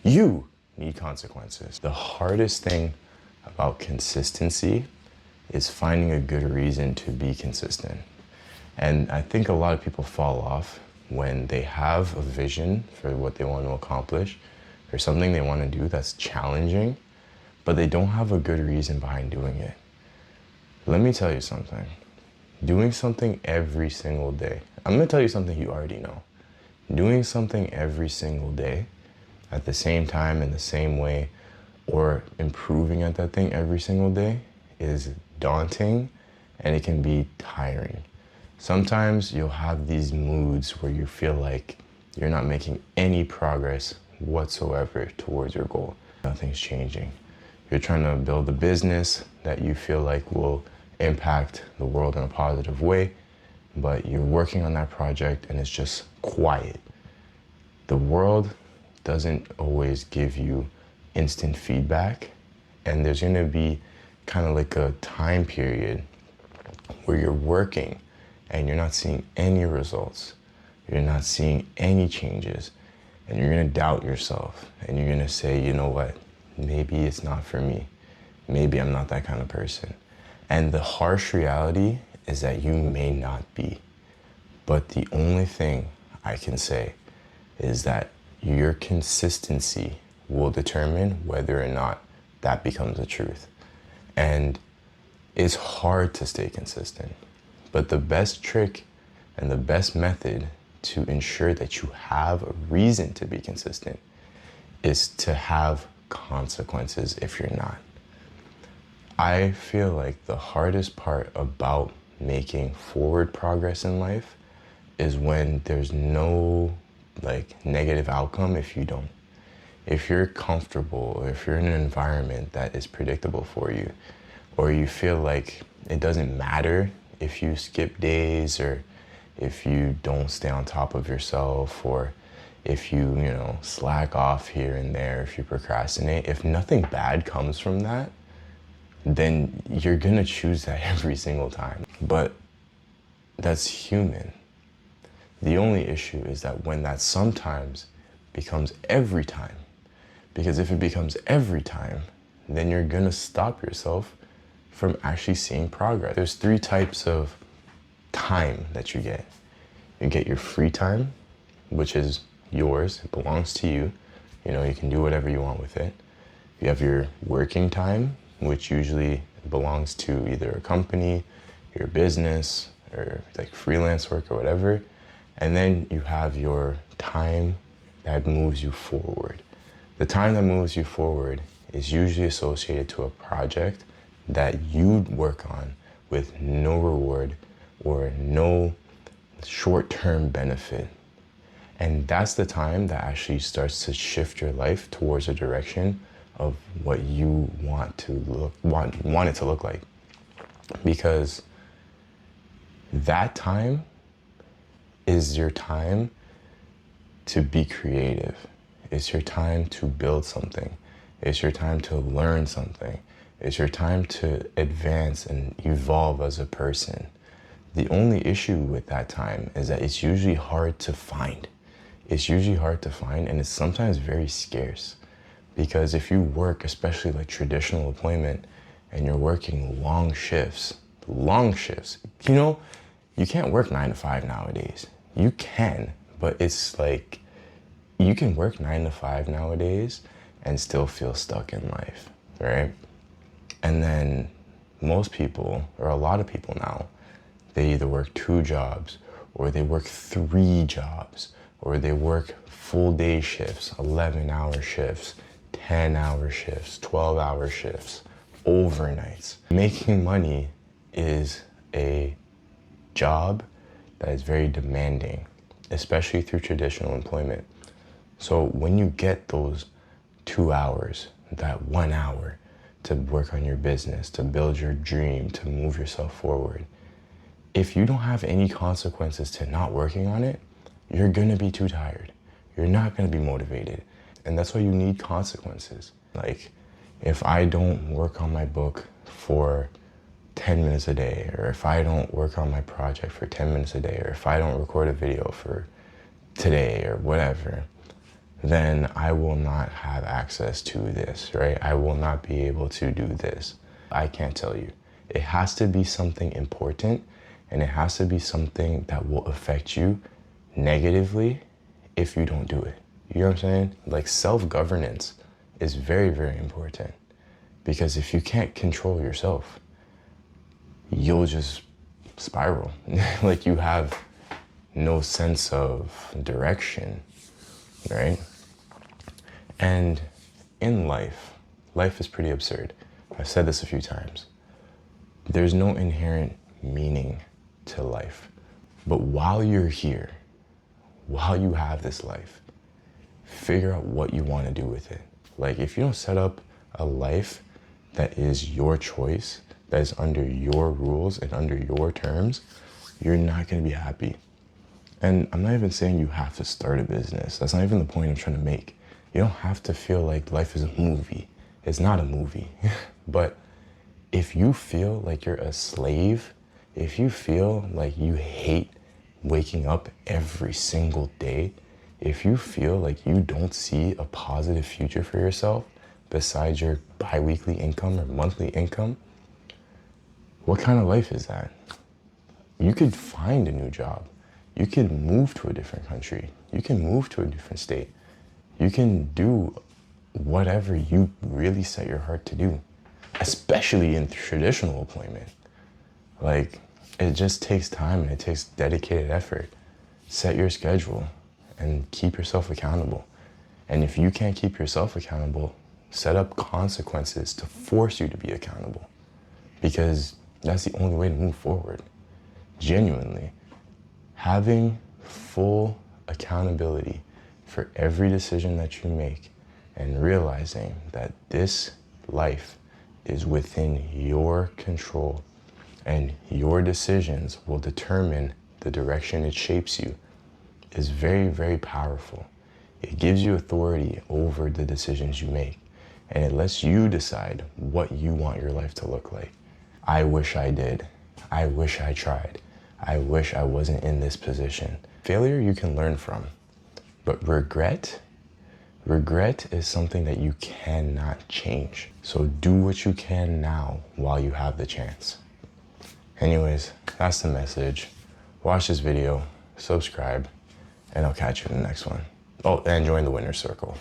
You need consequences. The hardest thing about consistency is finding a good reason to be consistent. And I think a lot of people fall off when they have a vision for what they want to accomplish, or something they want to do that's challenging, but they don't have a good reason behind doing it. Let me tell you something. Doing something every single day. I'm going to tell you something you already know. Doing something every single day at the same time in the same way, or improving at that thing every single day is daunting, and it can be tiring. Sometimes you'll have these moods where you feel like you're not making any progress whatsoever towards your goal. Nothing's changing. You're trying to build a business that you feel like will impact the world in a positive way, but you're working on that project and it's just quiet. The world doesn't always give you instant feedback, and there's going to be kind of like a time period where you're working and you're not seeing any results, you're not seeing any changes, and you're going to doubt yourself, and you're going to say, you know what, maybe it's not for me, maybe I'm not that kind of person. And the harsh reality is that you may not be, but the only thing I can say is that your consistency will determine whether or not that becomes the truth. And it's hard to stay consistent, but the best trick and the best method to ensure that you have a reason to be consistent is to have consequences if you're not. I feel like the hardest part about making forward progress in life is when there's no negative outcome if you don't. If you're comfortable, or if you're in an environment that is predictable for you, or you feel like it doesn't matter if you skip days, or if you don't stay on top of yourself, or if you slack off here and there, if you procrastinate, if nothing bad comes from that, then you're gonna choose that every single time. But that's human. The only issue is that when that sometimes becomes every time, because if it becomes every time, then you're gonna stop yourself from actually seeing progress. There's 3 types of time that you get. You get your free time, which is yours, it belongs to you. You can do whatever you want with it. You have your working time, which usually belongs to either a company, your business, or like freelance work or whatever. And then you have your time that moves you forward. The time that moves you forward is usually associated to a project that you work on with no reward or no short-term benefit. And that's the time that actually starts to shift your life towards a direction of what you want it to look like. Because that time is your time to be creative. It's your time to build something. It's your time to learn something. It's your time to advance and evolve as a person. The only issue with that time is that it's usually hard to find. It's usually hard to find, and it's sometimes very scarce. Because if you work, especially like traditional employment, and you're working long shifts, you can't work 9 to 5 nowadays. You can, but it's like, you can work 9 to 5 nowadays and still feel stuck in life, right? And then most people, or a lot of people now, they either work 2 jobs, or they work 3 jobs, or they work full day shifts, 11-hour shifts, 10-hour shifts, 12-hour shifts, overnights. Making money is a job that is very demanding, especially through traditional employment. So when you get those 2 hours, that 1 hour to work on your business, to build your dream, to move yourself forward, if you don't have any consequences to not working on it, you're gonna be too tired. You're not gonna be motivated. And that's why you need consequences. Like, if I don't work on my book for 10 minutes a day, or if I don't work on my project for 10 minutes a day, or if I don't record a video for today or whatever, then I will not have access to this, right? I will not be able to do this. I can't tell you. It has to be something important, and it has to be something that will affect you negatively if you don't do it. You know what I'm saying? Like, self-governance is very, very important, because if you can't control yourself, you'll just spiral. Like, you have no sense of direction, right? And in life, life is pretty absurd. I've said this a few times. There's no inherent meaning to life. But while you're here, while you have this life, figure out what you want to do with it. Like, if you don't set up a life that is your choice, that is under your rules and under your terms, you're not going to be happy. And I'm not even saying you have to start a business. That's not even the point I'm trying to make. You don't have to feel like life is a movie. It's not a movie. But if you feel like you're a slave, if you feel like you hate waking up every single day, if you feel like you don't see a positive future for yourself besides your bi-weekly income or monthly income, what kind of life is that? You could find a new job. You can move to a different country. You can move to a different state. You can do whatever you really set your heart to do, especially in traditional employment. Like, it just takes time and it takes dedicated effort. Set your schedule and keep yourself accountable. And if you can't keep yourself accountable, set up consequences to force you to be accountable, because that's the only way to move forward. Genuinely, having full accountability for every decision that you make, and realizing that this life is within your control and your decisions will determine the direction it shapes you, is very, very powerful. It gives you authority over the decisions you make, and it lets you decide what you want your life to look like. I wish I did. I wish I tried. I wish I wasn't in this position. Failure you can learn from, but regret is something that you cannot change. So do what you can now while you have the chance. Anyways, that's the message. Watch this video, subscribe, and I'll catch you in the next one. Oh, and join the winner's circle.